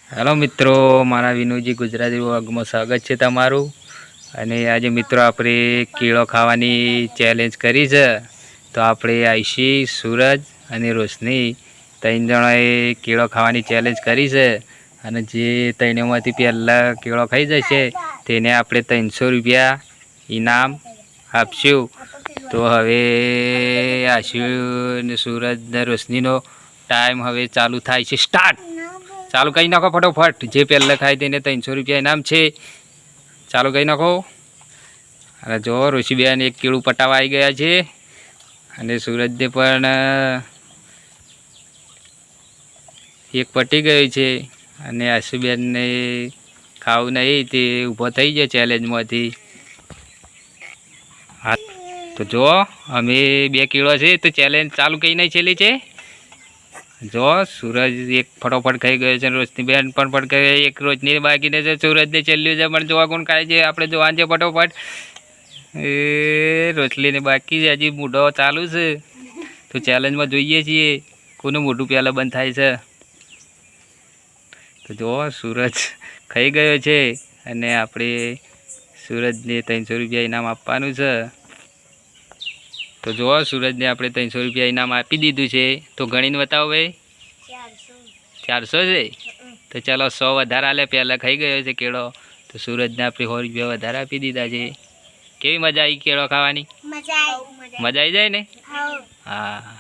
Hello મિત્રો, મારા વિનુજી ગુજરાતી વર્ગમાં સ્વાગત છે તમારું। અને આજે મિત્રો આપણે કેળો ખાવાની ચેલેન્જ કરી છે। તો આપણે આઈશી, સૂરજ અને રોશની ત્રણ જણાએ કેળો ખાવાની ચેલેન્જ કરી છે। અને જે ત્રણેયમાંથી પહેલાં કેળો ખાઈ જશે તેને આપણે 300 રૂપિયા ઇનામ આપશું। તો હવે આશુ ને સૂરજ ને રોશનીનો ટાઈમ હવે ચાલુ થાય છે। સ્ટાર્ટ ચાલુ કરી નાખો ફટોફટ। જે પહેલાં ખાય તેને 300 રૂપિયા ઇનામ છે। ચાલુ કરી નાખો। અને જો ઋષિબેન એક કેળું પટાવા આવી ગયા છે અને સૂરજને પણ એક પટી ગયું છે। અને આશુબેનને ખાવું નહીં તે ઊભો થઈ ગયો ચેલેન્જમાંથી। હા, તો જો અમે 2 કેળો છે તો ચેલેન્જ ચાલુ કરી નહીં છેલ્લી છે। જો સૂરજ એક ફટોફટ ખાઈ ગયો છે, રોશનીબેન પણ ગઈ, એક રોશની બાકીને છે, સૂરજને છેલ્લું છે પણ જોવા કોણ ખાય છે આપણે જોવાનું છે ફટોફટ। એ રોશનીને બાકી છે, હજી મોઢો ચાલુ છે। તો ચેલેન્જમાં જોઈએ છીએ કોનું મોઢું પહેલાં બંધ થાય છે। તો જો સૂરજ ખાઈ ગયો છે અને આપણે સૂરજને 300 રૂપિયા ઇનામ આપવાનું છે। તો જો સૂરજને આપણે 300 રૂપિયા ઇનામ આપી દીધું છે। તો ગણીને બતાવો ભાઈ। 400 છે। તો ચાલો 100 વધારે આલે, પહેલાં ખાઈ ગયો છે કેળો તો સૂરજને આપણે 100 રૂપિયા વધારે આપી દીધા છે। કેવી મજા આવી કેળો ખાવાની? મજા આવી જાય ને? હા।